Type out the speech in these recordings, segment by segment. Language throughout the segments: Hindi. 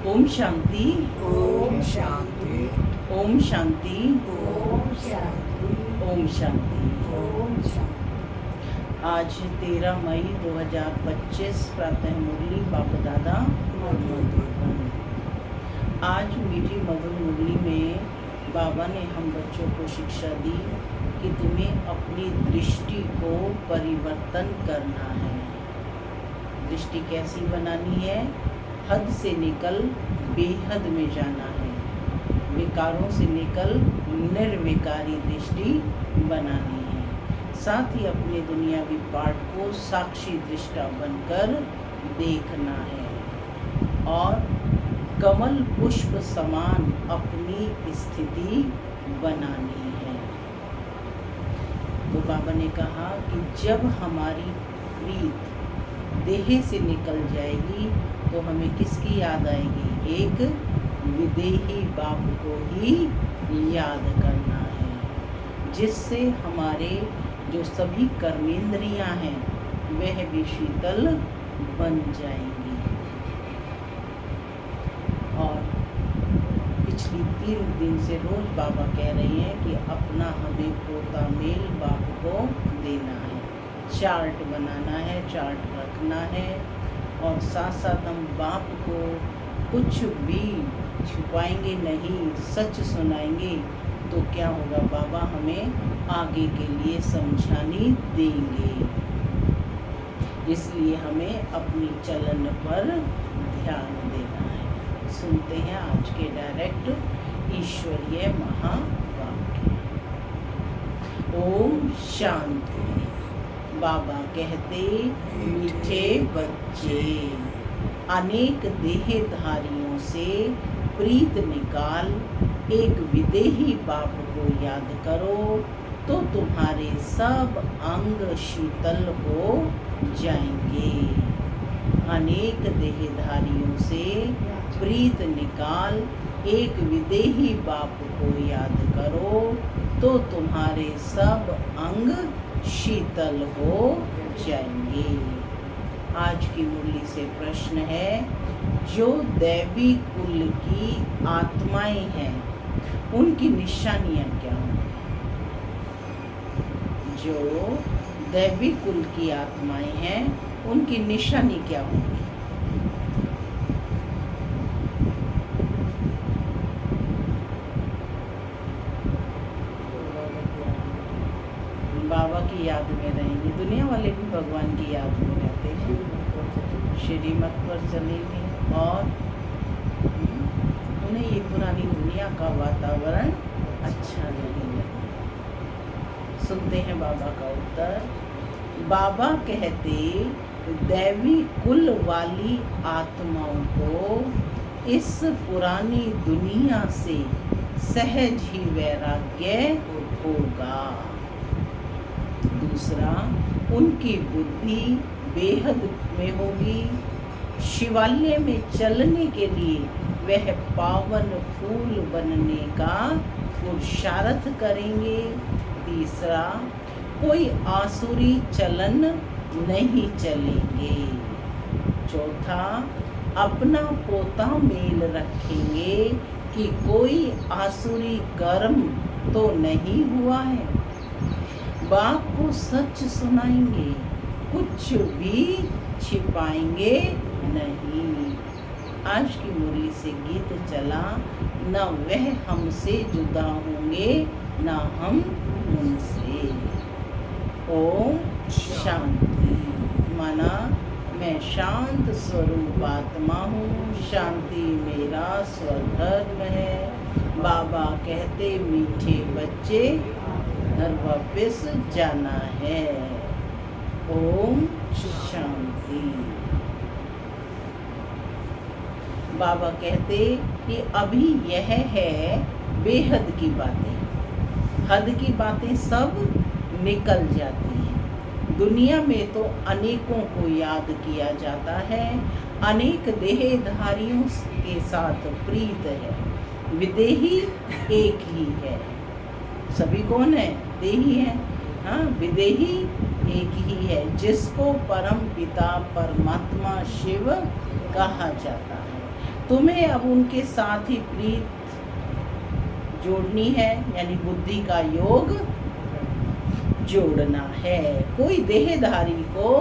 ओम शांति। ओम शांति। ओम शांति। ओम शांति। ओम शांति। ओम शांति। आज 13 मई 2025 प्रातः मुरली बाबा दादा मधुबन। आज मीठी मधुर मुरली में बाबा ने हम बच्चों को शिक्षा दी कि तुम्हें अपनी दृष्टि को परिवर्तन करना है। दृष्टि कैसी बनानी है? हद से निकल बेहद में जाना है। विकारों से निकल निर्विकारी दृष्टि बनानी है। साथ ही अपने दुनियावी पाठ को साक्षी दृष्टा बनकर देखना है और कमल पुष्प समान अपनी स्थिति बनानी है। तो बाबा ने कहा कि जब हमारी प्रीत देह से निकल जाएगी तो हमें किसकी याद आएगी? एक विदेही बाप को ही याद करना है, जिससे हमारे जो सभी कर्मेंद्रियां हैं वह भी शीतल बन जाएंगी। और पिछली 3 दिन से रोज बाबा कह रहे हैं कि अपना हमें पोता मेल बाप को देना है, चार्ट बनाना है, चार्ट रखना है और साथ साथ हम बाप को कुछ भी छुपाएंगे नहीं, सच सुनाएंगे तो क्या होगा? बाबा हमें आगे के लिए समझानी देंगे। इसलिए हमें अपनी चलन पर ध्यान देना है। सुनते हैं आज के डायरेक्ट ईश्वरीय महावाक्य। ओम शांति। बाबा कहते, मीठे बच्चे, अनेक देहधारियों से प्रीत निकाल एक विदेही बाप को याद करो तो तुम्हारे सब अंग शीतल हो जाएंगे। अनेक देहधारियों से प्रीत निकाल एक विदेही बाप को याद करो तो तुम्हारे सब अंग शीतल हो जाएंगे। आज की मुरली से प्रश्न है, जो दैवी कुल की आत्माएं हैं उनकी निशानियां क्या होंगी? जो दैवी कुल की आत्माएं हैं उनकी निशानी क्या होगी? बाबा की याद में रहेंगे। दुनिया वाले भी भगवान की याद में रहते हैं, श्रीमत पर चलेंगे और उन्हें ये पुरानी दुनिया का वातावरण अच्छा नहीं लगेगा। सुनते हैं बाबा का उत्तर। बाबा कहते, दैवी कुल वाली आत्माओं को इस पुरानी दुनिया से सहज ही वैराग्य होगा। दूसरा, उनकी बुद्धि बेहद में होगी। शिवालय में चलने के लिए वह पावन फूल बनने का पुरुषार्थ करेंगे। तीसरा, कोई आसुरी चलन नहीं चलेंगे। चौथा, अपना पोता मेल रखेंगे कि कोई आसुरी कर्म तो नहीं हुआ है। बाप को सच सुनाएंगे, कुछ भी छिपाएंगे नहीं। आज की मुरली से गीत चला, न वह हमसे जुदा होंगे न हम उनसे। ओम शांति। माना मैं शांत स्वरूप आत्मा हूँ, शांति मेरा स्वधर्म है। बाबा कहते, मीठे बच्चे घर वापस जाना है। ओम शांति। बाबा कहते कि अभी यह है बेहद की बातें, हद की बातें सब निकल जाती हैं। दुनिया में तो अनेकों को याद किया जाता है, अनेक देहधारियों के साथ प्रीत है। विदेही एक ही है। सभी कौन है? देही है। हाँ, विदेही एक ही है, जिसको परम पिता परमात्मा शिव कहा जाता है। तुम्हें अब उनके साथ ही प्रीत जोड़नी है, यानी बुद्धि का योग जोड़ना है। कोई देहधारी को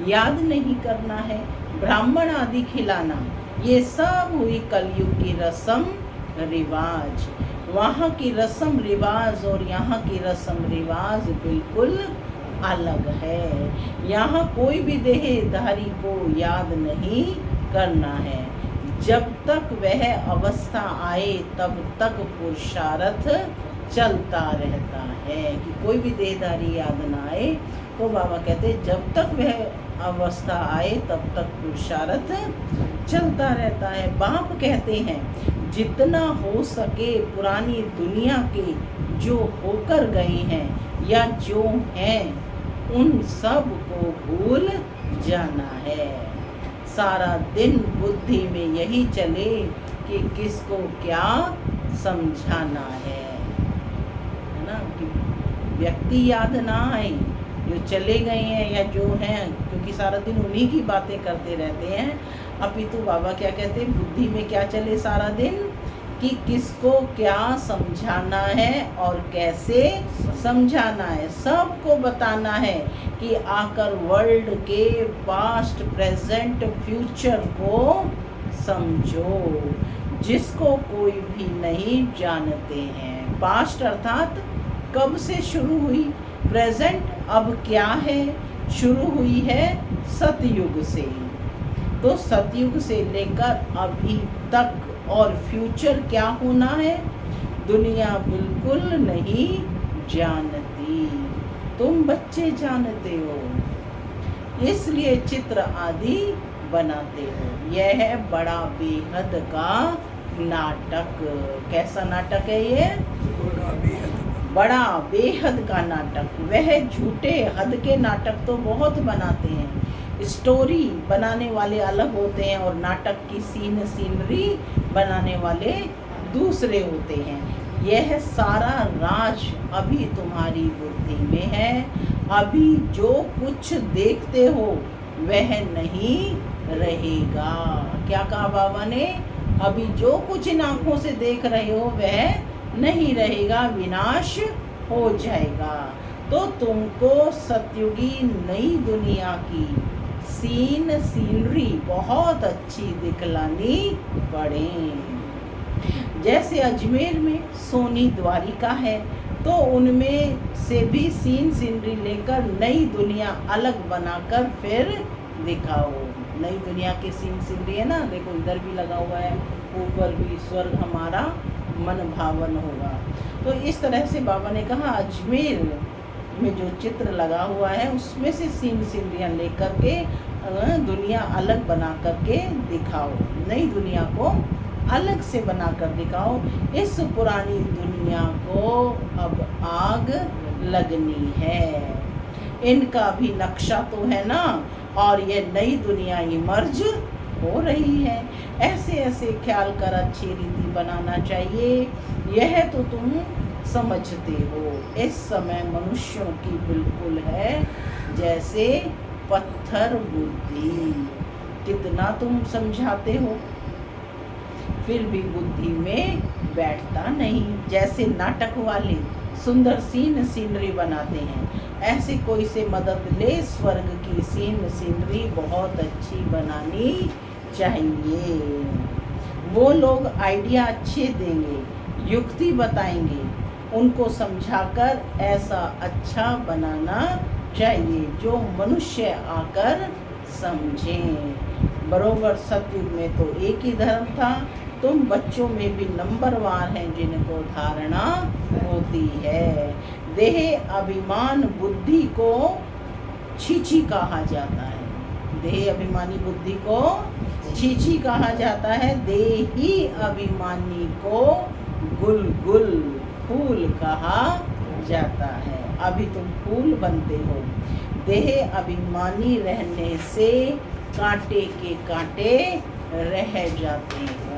याद नहीं करना है, ब्राह्मण आदि खिलाना, ये सब हुई कलयुग की रस्म रिवाज। वहाँ की रस्म रिवाज और यहाँ की रस्म रिवाज बिल्कुल अलग है। यहाँ कोई भी देहधारी को याद नहीं करना है। जब तक वह अवस्था आए तब तक पुरुषार्थ चलता रहता है। कि कोई भी देहधारी याद ना आए, तो बाबा कहते जब तक वह अवस्था आए तब तक पुरुषार्थ चलता रहता है। बाप कहते हैं जितना हो सके पुरानी दुनिया के जो होकर गए हैं या जो हैं उन सब को भूल जाना है। सारा दिन बुद्धि में यही चले कि किसको क्या समझाना है ना, कि व्यक्ति याद ना आए जो चले गए हैं या जो हैं, क्योंकि सारा दिन उन्हीं की बातें करते रहते हैं। अपितु बाबा क्या कहते हैं, बुद्धि में क्या चले सारा दिन कि किसको क्या समझाना है और कैसे समझाना है। सबको बताना है कि आकर वर्ल्ड के पास्ट प्रेजेंट फ्यूचर को समझो, जिसको कोई भी नहीं जानते हैं। पास्ट अर्थात कब से शुरू हुई, प्रेजेंट अब क्या है, शुरू हुई है सतयुग से। तो सतयुग से लेकर अभी तक और फ्यूचर क्या होना है दुनिया बिल्कुल नहीं जानती, तुम बच्चे जानते हो, इसलिए चित्र आदि बनाते हो। यह है बड़ा बेहद का नाटक। कैसा नाटक है ये? बड़ा बेहद का नाटक। वह झूठे हद के नाटक तो बहुत बनाते हैं, स्टोरी बनाने वाले अलग होते हैं और नाटक की सीनरी बनाने वाले दूसरे होते हैं। यह सारा राज अभी तुम्हारी बुद्धि में है। अभी जो कुछ देखते हो वह नहीं रहेगा। क्या कहा बाबा ने? अभी जो कुछ इन आंखों से देख रहे हो वह नहीं रहेगा, विनाश हो जाएगा। तो तुमको सतयुगी नई दुनिया की सीनरी बहुत अच्छी दिखलानी पड़े। जैसे अजमेर में सोनी द्वारिका है, तो उनमें से भी सीनरी लेकर नई दुनिया अलग बनाकर फिर दिखाओ। नई दुनिया के सीनरी है ना, देखो इधर भी लगा हुआ है, ऊपर भी स्वर्ग हमारा मन भावन होगा। तो इस तरह से बाबा ने कहा अजमेर में जो चित्र लगा हुआ है उसमें से सीनरियाँ लेकर के दुनिया अलग बना करके दिखाओ, नई दुनिया को अलग से बनाकर दिखाओ। इस पुरानी दुनिया को अब आग लगनी है। इनका भी नक्शा तो है ना, और ये नई दुनिया इमर्ज हो रही है। ऐसे ऐसे ख्याल कर अच्छी रीति बनाना चाहिए। यह तो तुम समझते हो। इस समय मनुष्यों की बिल्कुल है जैसे पत्थर बुद्धि। कितना तुम समझाते हो फिर भी बुद्धि में बैठता नहीं। जैसे नाटक वाले सुंदर सीनरी बनाते हैं, ऐसे कोई से मदद ले, स्वर्ग की सीनरी बहुत अच्छी बनानी चाहिए। वो लोग आइडिया अच्छे देंगे, युक्ति बताएंगे, उनको समझाकर ऐसा अच्छा बनाना चाहिए जो मनुष्य आकर समझें। बरोबर सतयुग में तो एक ही धर्म था, तुम बच्चों में भी नंबरवार हैं जिनको धारणा होती है। देह अभिमान बुद्धि को छीछी कहा जाता है। देह अभिमानी बुद्धि को छीछी कहा जाता है। देही अभिमानी को गुलगुल फूल कहा जाता है। अभी तुम फूल बनते हो। देह अभिमानी रहने से कांटे के कांटे रह जाते हैं।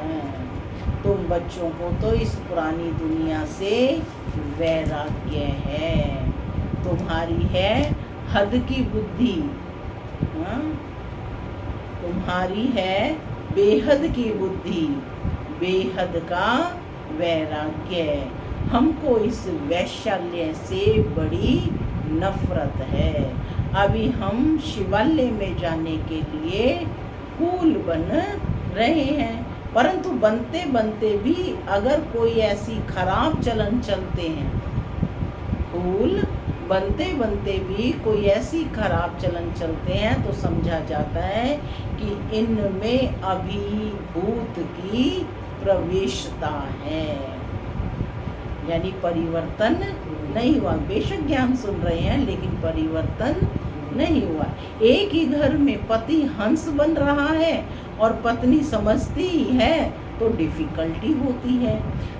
तुम बच्चों को तो इस पुरानी दुनिया से वैराग्य है, तुम्हारी है हद की बुद्धि, तुम्हारी है बेहद की बुद्धि, बेहद का वैराग्य। हमको इस वैशाल्य से बड़ी नफरत है। अभी हम शिवालय में जाने के लिए फूल बन रहे हैं, परंतु बनते बनते भी अगर कोई ऐसी खराब चलन चलते हैं, फूल बनते बनते भी कोई ऐसी खराब चलन चलते हैं, तो समझा जाता है कि इनमें अभी भूत की प्रवेशता है, यानी परिवर्तन नहीं हुआ। बेशक ज्ञान सुन रहे हैं लेकिन परिवर्तन नहीं हुआ। एक ही घर में पति हंस बन रहा है और पत्नी समझती है तो डिफिकल्टी होती है,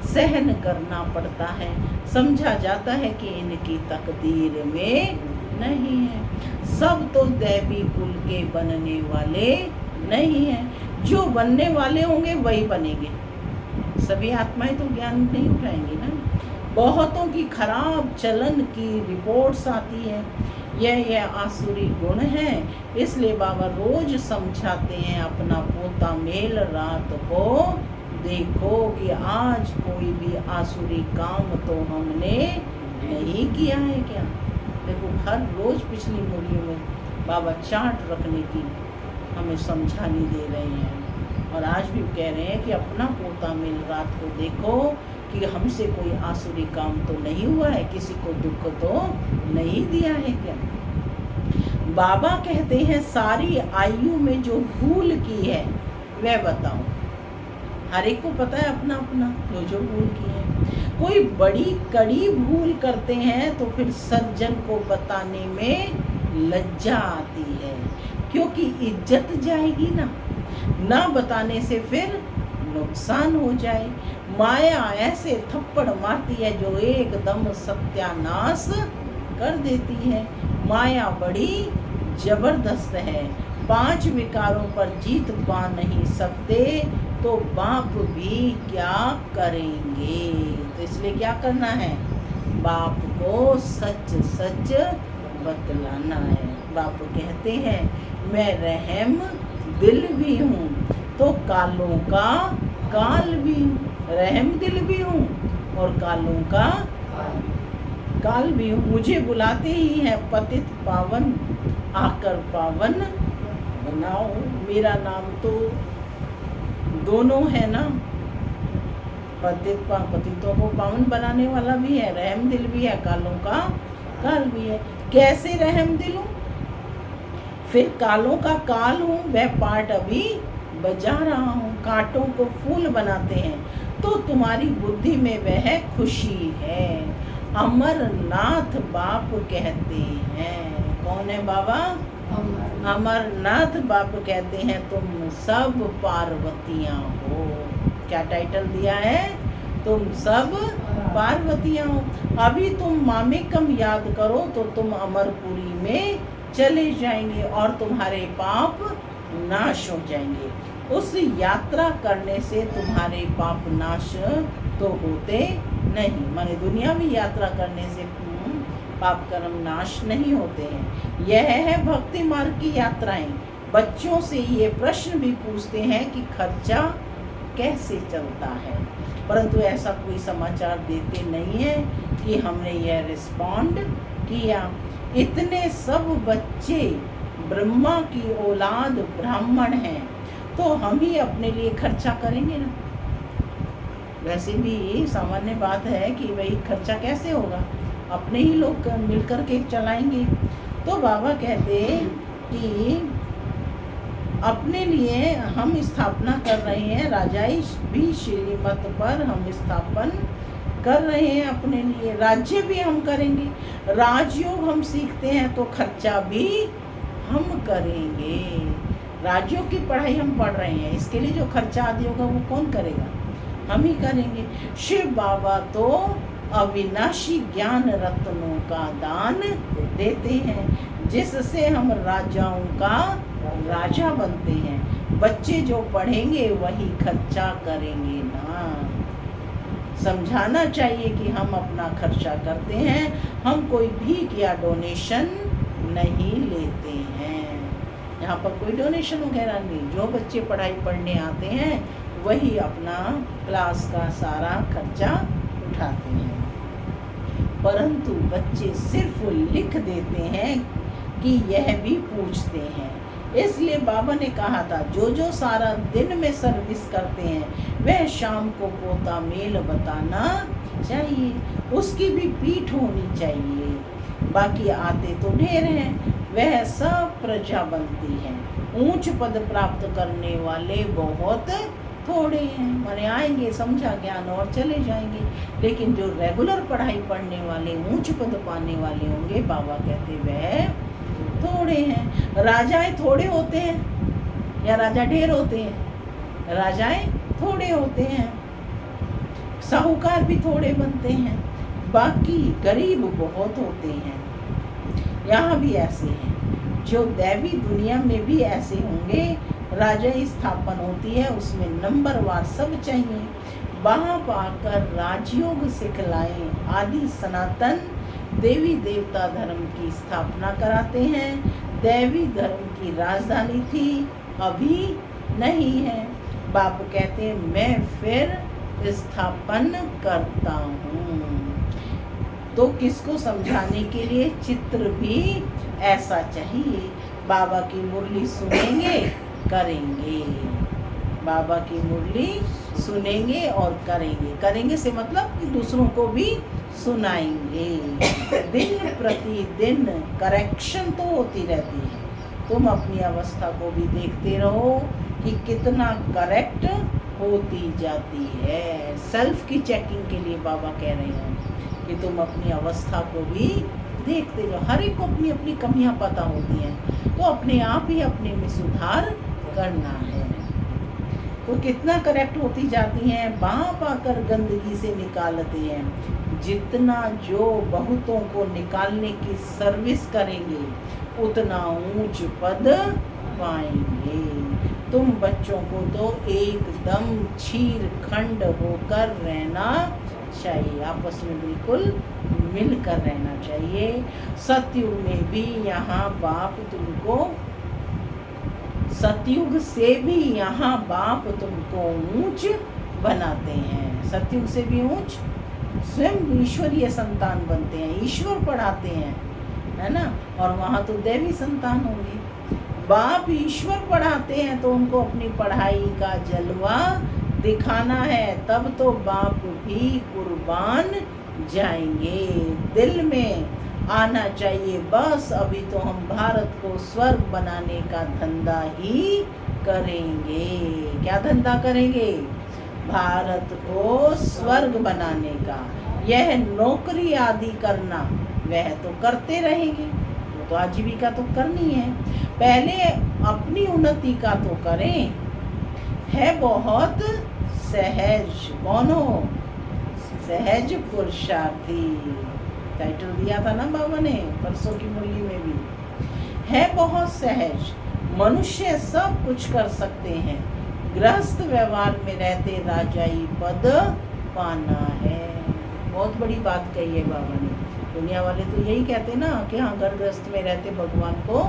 सहन करना पड़ता है। समझा जाता है कि इनकी तकदीर में नहीं है। सब तो दैवी कुल के बनने वाले नहीं हैं। जो बनने वाले होंगे वही बनेंगे। सभी आत्माएं तो ज्ञान नहीं उठाएंगी ना। बहुतों की खराब चलन की रिपोर्ट्स आती है। यह आसुरी गुण है। इसलिए बाबा रोज समझाते हैं अपना पोता मेल रात को देखो कि आज कोई भी आसुरी काम तो हमने नहीं किया है क्या। देखो हर रोज पिछली मुरलियों में बाबा चार्ट रखने की हमें समझानी दे रहे हैं, और आज भी कह रहे हैं कि अपना पोता मेल रात को देखो कि हमसे कोई आसुरी काम तो नहीं हुआ है, किसी को दुख तो नहीं दिया है क्या। बाबा कहते हैं सारी आयु में जो भूल की है वह बताओ। हर एक को पता है अपना अपना जो भूल की है। कोई बड़ी कड़ी भूल करते हैं तो फिर सज्जन को बताने में लज्जा आती है, क्योंकि इज्जत जाएगी ना बताने से फिर नुकसान हो जाए। माया ऐसे थप्पड़ मारती है जो एकदम सत्यानाश कर देती है। माया बड़ी जबरदस्त है। 5 विकारों पर जीत पा नहीं सकते तो बाप भी क्या करेंगे। तो इसलिए क्या करना है, बाप को सच सच बतलाना है। बाप कहते हैं मैं रहम दिल भी हूँ तो कालों का काल भी हूँ। रहम दिल भी हूँ और कालों का काल भी हूँ। मुझे बुलाते ही है पतित पावन, आकर पावन बनाओ। मेरा नाम तो दोनों है ना, पतितों को पावन बनाने वाला भी है, रहम दिल भी है, कालों का काल भी है। कैसे रहम दिल हूँ, फिर कालों का काल हूँ, वह पार्ट अभी बजा रहा हूँ। कांटों को फूल बनाते हैं तो तुम्हारी बुद्धि में वह खुशी है। अमरनाथ बाप कहते हैं। कौन है बाबा? अमरनाथ बाप कहते हैं तुम सब पार्वतियाँ हो। क्या टाइटल दिया है? तुम सब पार्वतियाँ हो। अभी तुम मामेकम याद करो तो तुम अमरपुरी में चले जाएंगे और तुम्हारे पाप नाश हो जाएंगे। उस यात्रा करने से तुम्हारे पाप नाश तो होते नहीं, माने दुनिया में यात्रा करने से पाप कर्म नाश नहीं होते हैं। यह है भक्ति मार्ग की यात्राएं। बच्चों से ये प्रश्न भी पूछते हैं कि खर्चा कैसे चलता है, परंतु ऐसा कोई समाचार देते नहीं है कि हमने यह रिस्पॉन्ड किया। इतने सब बच्चे ब्रह्मा की औलाद ब्राह्मण हैं तो हम ही अपने लिए खर्चा करेंगे ना। वैसे भी सामान्य बात है कि भाई खर्चा कैसे होगा, अपने ही लोग मिल कर के चलाएंगे। तो बाबा कहते कि अपने लिए हम स्थापना कर रहे हैं, राजाई भी श्रीमत पर हम स्थापन कर रहे हैं अपने लिए। राज्य भी हम करेंगे, राजयोग हम सीखते हैं तो खर्चा भी हम करेंगे। राज्यों की पढ़ाई हम पढ़ रहे हैं, इसके लिए जो खर्चा आदि होगा वो कौन करेगा? हम ही करेंगे। शिव बाबा तो अविनाशी ज्ञान रत्नों का दान देते हैं जिससे हम राजाओं का राजा बनते हैं। बच्चे जो पढ़ेंगे वही खर्चा करेंगे ना। समझाना चाहिए कि हम अपना खर्चा करते हैं, हम कोई भीख या डोनेशन नहीं लेते हैं। यहाँ पर कोई डोनेशन वगैरह नहीं, जो बच्चे पढ़ाई पढ़ने आते हैं वही अपना क्लास का सारा खर्चा उठाते हैं। परंतु बच्चे सिर्फ लिख देते हैं कि यह भी पूछते हैं। इसलिए बाबा ने कहा था जो जो सारा दिन में सर्विस करते हैं वह शाम को पोता मेल बताना चाहिए, उसकी भी पीठ होनी चाहिए। बाकी आते तो ढेर हैं, वह सब प्रजा बनती है। ऊंच पद प्राप्त करने वाले बहुत थोड़े हैं, माने आएंगे समझा ज्ञान और चले जाएंगे। लेकिन जो रेगुलर पढ़ाई पढ़ने वाले ऊंच पद पाने वाले होंगे, बाबा कहते वह थोड़े हैं। राजाएं थोड़े होते हैं या राजा ढेर होते हैं? राजाएं थोड़े होते हैं, साहूकार भी थोड़े बनते हैं, बाकी गरीब बहुत होते हैं। यहाँ भी ऐसे हैं, जो दैवी दुनिया में भी ऐसे होंगे। राजा स्थापन होती है, उसमें नंबरवार सब चाहिए। वहाँ पाकर राजयोग सिखलाएं आदि सनातन देवी देवता धर्म की स्थापना कराते हैं। दैवी धर्म की राजधानी थी, अभी नहीं है। बाप कहते हैं मैं फिर स्थापन करता हूँ। तो किसको समझाने के लिए चित्र भी ऐसा चाहिए। बाबा की मुरली सुनेंगे, करेंगे। बाबा की मुरली सुनेंगे और करेंगे। करेंगे से मतलब कि दूसरों को भी सुनाएंगे। दिन प्रतिदिन करेक्शन तो होती रहती है। तुम अपनी अवस्था को भी देखते रहो कि कितना करेक्ट होती जाती है। सेल्फ की चेकिंग के लिए बाबा कह रहे हैं कि तुम अपनी अवस्था को भी देखते रहो। हर एक को अपनी अपनी कमियां पता होती हैं, तो अपने आप ही अपने में सुधार करना है। तो कितना करेक्ट होती जाती हैं, बाप आकर गंदगी से निकालते हैं। जितना जो बहुतों को निकालने की सर्विस करेंगे उतना ऊंच पद पाएंगे। तुम बच्चों को तो एकदम छीर खंड होकर रहना चाहिए, आपस में बिल्कुल मिलकर रहना चाहिए। सतयुग में भी यहाँ बाप तुमको, सतयुग से भी यहाँ बाप तुमको ऊंच बनाते हैं। सतयुग से भी ऊंच स्वयं ईश्वरीय संतान बनते हैं, ईश्वर पढ़ाते हैं, है ना। और वहाँ तो देवी संतान होंगे। बाप ईश्वर पढ़ाते हैं तो उनको अपनी पढ़ाई का जलवा दिखाना है, तब तो बाप भी कुर्बान जाएंगे। दिल में आना चाहिए बस अभी तो हम भारत को स्वर्ग बनाने का धंधा ही करेंगे। क्या धंधा करेंगे? भारत को स्वर्ग बनाने का। यह नौकरी आदि करना वह तो करते रहेंगे, वो तो आजीविका तो करनी है। पहले अपनी उन्नति का तो करें। है बहुत सहज, कौन हो? सहज पुरुषार्थी टाइटल दिया था ना बाबा ने परसों की मुरली में भी। है बहुत सहज, मनुष्य सब कुछ कर सकते हैं, गृहस्थ व्यवहार में रहते राजाई पद पाना है। बहुत बड़ी बात कही है बाबा ने। दुनिया वाले तो यही कहते ना कि हाँ घर गृहस्थ में रहते भगवान को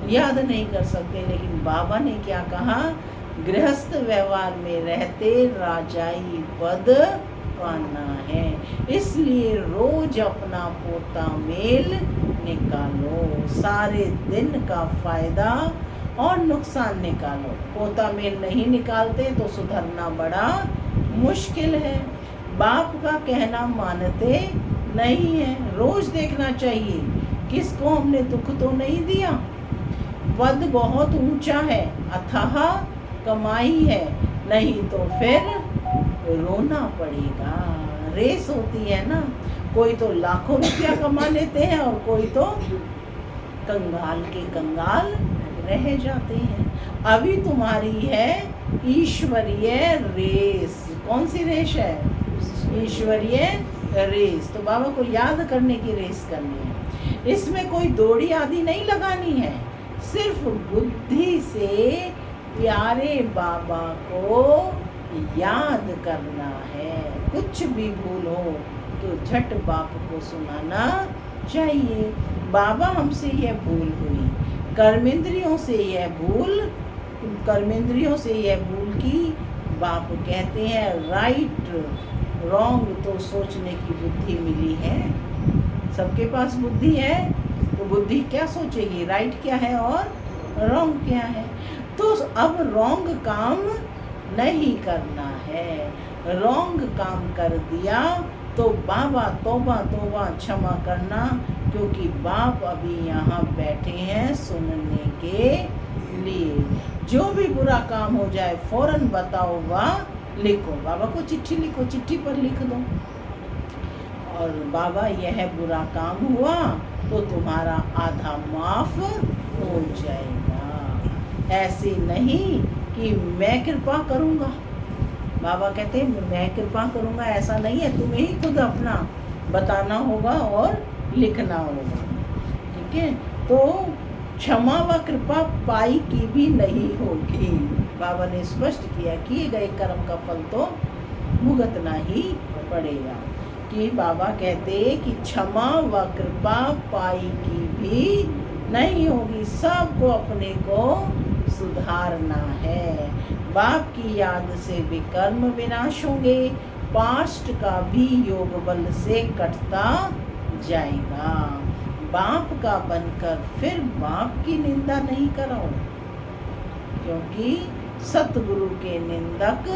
याद नहीं कर सकते, लेकिन बाबा ने क्या कहा? गृहस्थ व्यवहार में रहते राजाई पद पाना है। इसलिए रोज अपना पोता मेल निकालो, सारे दिन का फायदा और नुकसान निकालो। पोता मेल नहीं निकालते तो सुधरना बड़ा मुश्किल है। बाप का कहना मानते नहीं है। रोज देखना चाहिए किसको हमने दुख तो नहीं दिया। पद बहुत ऊंचा है, अथाह कमाई है, नहीं तो फिर रोना पड़ेगा। रेस होती है ना, कोई तो लाखों रुपया कमा लेते हैं और कोई तो कंगाल के कंगाल रह जाते हैं। अभी तुम्हारी है ईश्वरीय रेस। कौन सी रेस है? ईश्वरीय रेस। तो बाबा को याद करने की रेस करनी है। इसमें कोई दौड़ी आदि नहीं लगानी है, सिर्फ बुद्धि से प्यारे बाबा को याद करना है। कुछ भी भूल हो तो झट बाप को सुनाना चाहिए। बाबा हमसे यह भूल हुई, कर्मेंद्रियों से यह भूल की बाप कहते हैं राइट रॉन्ग तो सोचने की बुद्धि मिली है। सबके पास बुद्धि है, तो बुद्धि क्या सोचेगी, राइट क्या है और रॉन्ग क्या है। तो अब रॉन्ग काम नहीं करना है। रॉन्ग काम कर दिया तो बाबा तौबा तौबा क्षमा करना, क्योंकि बाप अभी यहाँ बैठे हैं सुनने के लिए। जो भी बुरा काम हो जाए फौरन बताओ वा लिखो, बाबा को चिट्ठी लिखो, चिट्ठी पर लिख दो और बाबा यह बुरा काम हुआ तो तुम्हारा आधा माफ हो जाएगा। ऐसे नहीं कि मैं कृपा करूँगा, बाबा कहते हैं मैं कृपा करूँगा, ऐसा नहीं है। तुम्हें ही खुद अपना बताना होगा और लिखना होगा। ठीक है, तो क्षमा व कृपा पाई की भी नहीं होगी। बाबा ने स्पष्ट किया किए गए कर्म का फल तो भुगतना ही पड़ेगा। कि बाबा कहते कि क्षमा व कृपा पाई की भी नहीं होगी। सबको अपने को सुधारना है। बाप की याद से विकर्म विनाश होंगे, पास्ट का भी योग बल से कटता जाएगा। बाप का बनकर फिर बाप की निंदा नहीं करो, क्योंकि सतगुरु के निंदक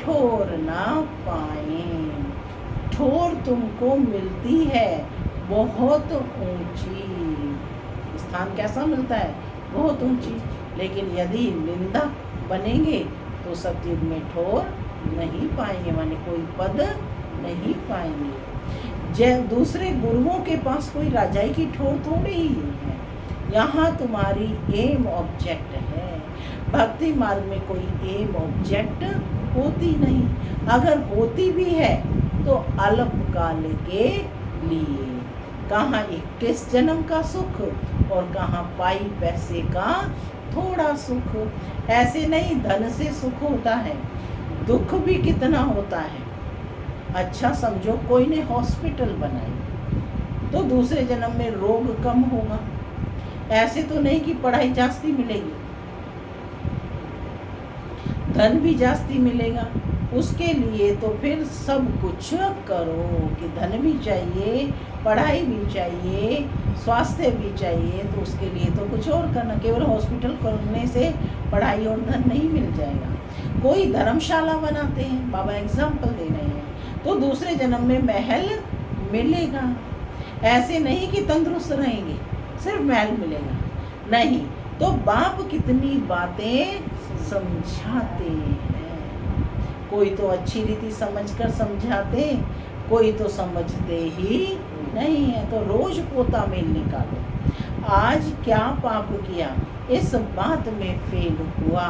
ठोर ना पाए। ठोर तुमको मिलती है बहुत ऊंची। स्थान कैसा मिलता है, बहुत ऊंची। लेकिन यदि निंदा बनेंगे तो सतयुग में ठोर नहीं पाएंगे, माने कोई पद नहीं पाएंगे। दूसरे गुरुओं के पास कोई राजाई की ठोर थोड़ी ही है। यहाँ तुम्हारी एम ऑब्जेक्ट है। भक्ति मार्ग में कोई एम ऑब्जेक्ट होती नहीं, अगर होती भी है तो अल्पकाल के लिए। कहाँ 21 जन्म का सुख और कहाँ पाई पैसे का थोड़ा सुख। ऐसे नहीं धन से सुख होता है, दुख भी कितना होता है। अच्छा समझो कोई ने हॉस्पिटल बनाई तो दूसरे जन्म में रोग कम होगा। ऐसे तो नहीं कि पढ़ाई जास्ती मिलेगी, धन भी जास्ती मिलेगा। उसके लिए तो फिर सब कुछ करो कि धन भी चाहिए, पढ़ाई भी चाहिए, स्वास्थ्य भी चाहिए, तो उसके लिए तो कुछ और करना। केवल हॉस्पिटल खोलने से पढ़ाई और धन नहीं मिल जाएगा। कोई धर्मशाला बनाते हैं, बाबा एग्जाम्पल दे रहे हैं, तो दूसरे जन्म में महल मिलेगा। ऐसे नहीं कि तंदुरुस्त रहेंगे सिर्फ महल मिलेगा, नहीं। तो बाप कितनी बातें समझाते हैं। कोई तो अच्छी रीति समझकर समझाते, कोई तो समझते ही नहीं है। तो रोज पोता मेल निकालो, आज क्या पाप किया इस बात में फेल हुआ।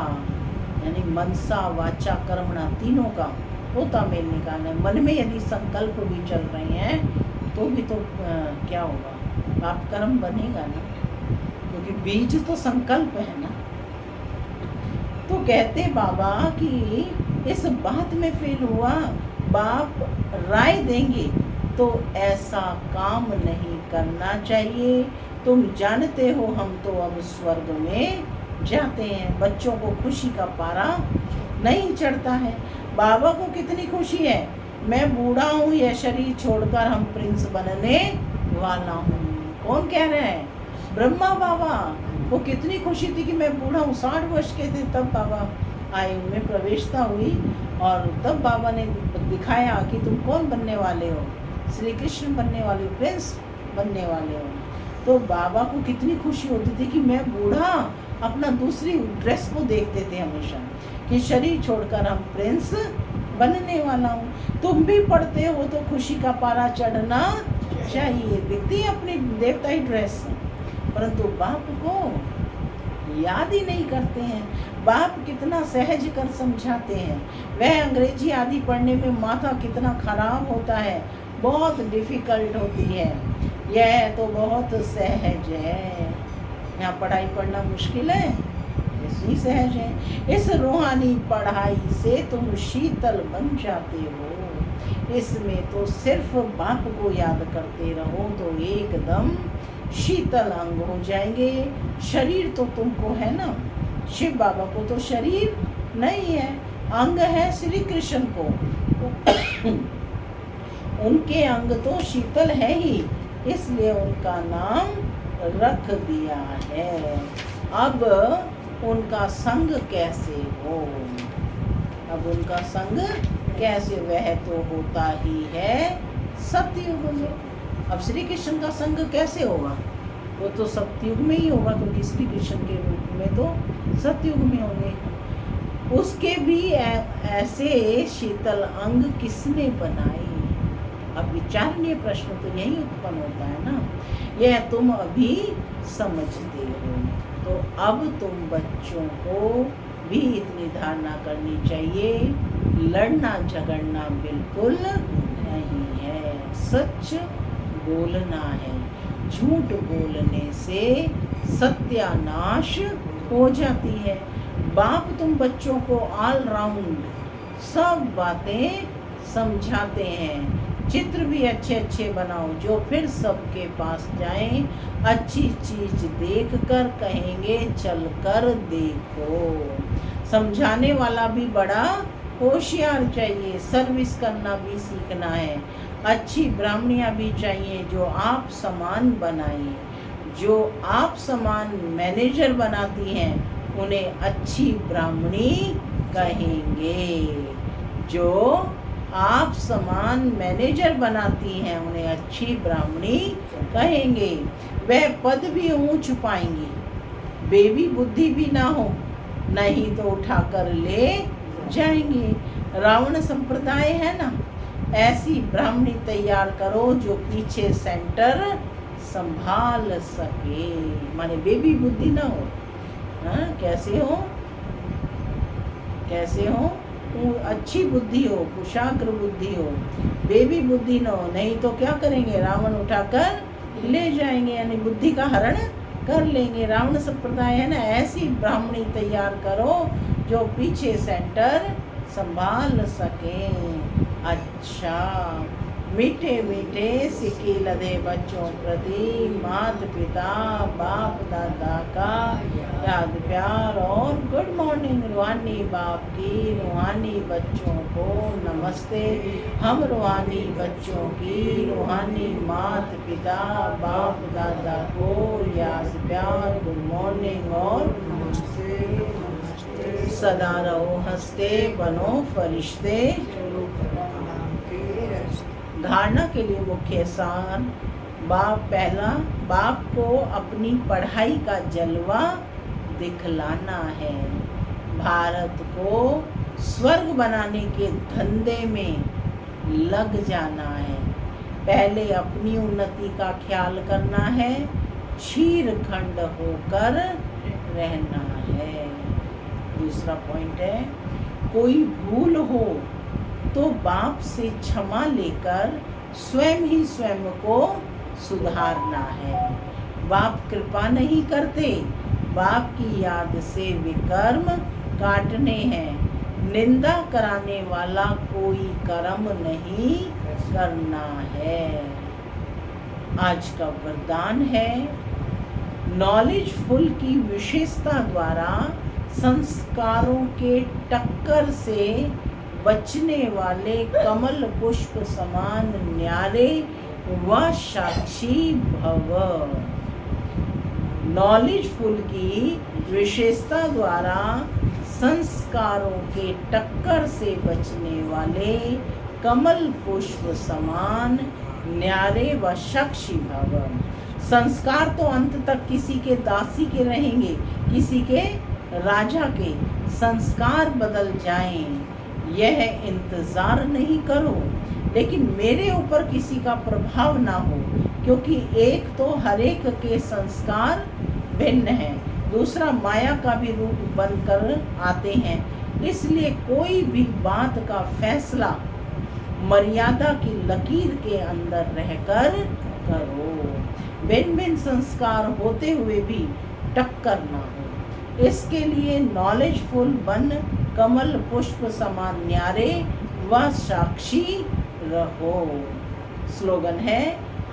यानी मनसा वाचा कर्मणा तीनों का पोता मेल निकालना है। मन में यदि संकल्प भी चल रहे हैं तो भी तो क्या होगा, पाप कर्म बनेगा ना, क्योंकि बीज तो संकल्प है ना। तो कहते बाबा कि इस बात में फेल हुआ, बाप राय देंगे तो ऐसा काम नहीं करना चाहिए। तुम जानते हो हम तो अब स्वर्ग में जाते हैं। बच्चों को खुशी का पारा नहीं चढ़ता है। बाबा को कितनी खुशी है, मैं बूढ़ा हूँ, यह शरीर छोड़कर हम प्रिंस बनने वाला हूँ। कौन कह रहे हैं, ब्रह्मा बाबा। वो कितनी खुशी थी कि मैं बूढ़ा हूँ। 60 वर्ष के थे तब बाबा आयु में प्रवेशता हुई और तब बाबा ने दिखाया कि तुम कौन बनने वाले हो, श्री कृष्ण बनने वाले, प्रिंस बनने वाले हो। तो बाबा को कितनी खुशी होती थी कि मैं बूढ़ा अपना दूसरी ड्रेस को देखते थे हमेशा कि शरीर छोड़कर हम प्रिंस बनने वाला हूँ। तुम भी पढ़ते हो तो खुशी का पारा चढ़ना चाहिए। दिखती है अपनी देवताई ड्रेस, परंतु बाप को याद ही नहीं करते हैं। बाप कितना सहज कर समझाते हैं। वह अंग्रेजी आदि पढ़ने में माथा कितना खराब होता है, बहुत डिफ़िकल्ट होती है। यह तो बहुत सहज है। यहाँ पढ़ाई पढ़ना मुश्किल है, इतनी सहज है। इस रूहानी पढ़ाई से तुम शीतल बन जाते हो। इसमें तो सिर्फ बाप को याद करते रहो तो एकदम शीतल अंग हो जाएंगे। शरीर तो तुमको है ना, शिव बाबा को तो शरीर नहीं है, अंग है श्री कृष्ण को। उनके अंग तो शीतल है ही, इसलिए उनका नाम रख दिया है। अब उनका संग कैसे हो? अब उनका संग कैसे? वह तो होता ही है सतयुग में। अब श्री कृष्ण का संग कैसे होगा? वो तो सतयुग में ही होगा, क्योंकि श्री कृष्ण के रूप में तो सतयुग में होंगे। उसके भी ऐसे शीतल अंग किसने बनाए? अब विचारणीय प्रश्न तो यही उत्पन्न होता है ना, यह तुम अभी समझते हो। तो अब तुम बच्चों को भी इतनी धारणा करनी चाहिए, लड़ना झगड़ना बिल्कुल नहीं है, सच बोलना है। झूठ बोलने से सत्यानाश हो जाती है। बाप तुम बच्चों को ऑल राउंड सब बातें समझाते हैं। चित्र भी अच्छे अच्छे बनाओ जो फिर सबके पास जाएं, अच्छी चीज देखकर कहेंगे चलकर देखो। समझाने वाला भी बड़ा होशियार चाहिए, सर्विस करना भी सीखना है। अच्छी ब्राह्मणियाँ भी चाहिए जो आप समान बनाए। जो आप समान मैनेजर बनाती हैं उन्हें अच्छी ब्राह्मणी कहेंगे। जो आप समान मैनेजर बनाती हैं उन्हें अच्छी ब्राह्मणी कहेंगे। वह पद भी ऊंच पाएंगी, बेबी बुद्धि भी ना हो, नहीं तो उठाकर ले जाएंगे। रावण संप्रदाय है ना, ऐसी ब्राह्मणी तैयार करो जो पीछे सेंटर संभाल सके, माने बेबी बुद्धि ना हो। हाँ, कैसे हो? कैसे हो? अच्छी बुद्धि हो, कुशाग्र बुद्धि हो, बेबी बुद्धि न हो, नहीं तो क्या करेंगे? रावण उठाकर ले जाएंगे, यानी बुद्धि का हरण कर लेंगे। रावण संप्रदाय है ना, ऐसी ब्राह्मणी तैयार करो जो पीछे सेंटर संभाल सके। अच्छा, मीठे मीठे सिक्के लदे बच्चों प्रति माता पिता बाप दादा का याद प्यार और गुड मॉर्निंग। रूहानी बाप की रूहानी बच्चों को नमस्ते। हम रूहानी बच्चों की रूहानी माता पिता बाप दादा को याद प्यार गुड मॉर्निंग और नमस्ते। सदा रहो हंसते, बनो फरिश्ते। धारणा के लिए मुख्य सार पहला, बाप को अपनी पढ़ाई का जलवा दिखलाना है। भारत को स्वर्ग बनाने के धंधे में लग जाना है। पहले अपनी उन्नति का ख्याल करना है, क्षीरखंड होकर रहना है। दूसरा पॉइंट है, कोई भूल हो तो बाप से क्षमा लेकर स्वयं ही स्वयं को सुधारना है। बाप कृपा नहीं करते, बाप की याद से विकर्म काटने हैं। निंदा कराने वाला कोई कर्म नहीं करना है। आज का वरदान है, नॉलेजफुल की विशेषता द्वारा संस्कारों के टक्कर से बचने वाले कमल पुष्प समान न्यारे व साक्षी भव। नॉलेजफुल की विशेषता द्वारा संस्कारों के टक्कर से बचने वाले कमल पुष्प समान न्यारे व साक्षी भव। संस्कार तो अंत तक किसी के दासी के रहेंगे, किसी के राजा के। संस्कार बदल जाएं यह इंतज़ार नहीं करो, लेकिन मेरे ऊपर किसी का प्रभाव ना हो, क्योंकि एक तो हर एक के संस्कार भिन्न हैं, दूसरा माया का भी रूप बनकर आते हैं। इसलिए कोई भी बात का फैसला मर्यादा की लकीर के अंदर रहकर करो। भिन्न भिन्न संस्कार होते हुए भी टक्कर ना हो, इसके लिए नॉलेजफुल बन कमल पुष्प समान न्यारे व साक्षी रहो। स्लोगन है,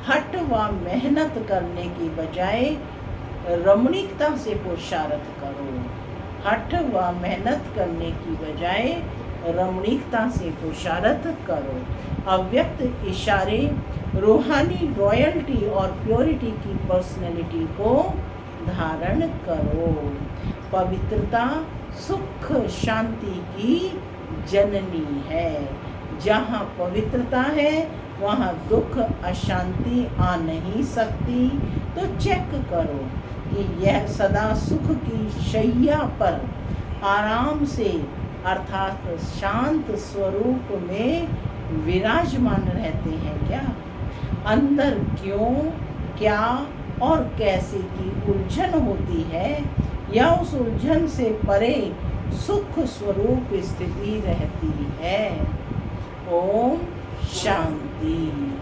हठ व मेहनत करने की बजाय रमणीकता से पुरुषार्थ करो। हठ व मेहनत करने की बजाय रमणीकता से पुरुषार्थ करो। अव्यक्त इशारे रूहानी रॉयल्टी और प्योरिटी की पर्सनैलिटी को धारण करो। पवित्रता सुख शांति की जननी है। जहाँ पवित्रता है वहाँ दुख अशांति आ नहीं सकती। तो चेक करो कि यह सदा सुख की शैया पर आराम से अर्थात शांत स्वरूप में विराजमान रहते हैं क्या? अंदर क्यों, क्या और कैसे की उलझन होती है या उस उलझन से परे सुख स्वरूप स्थिति रहती है। ओम शांति।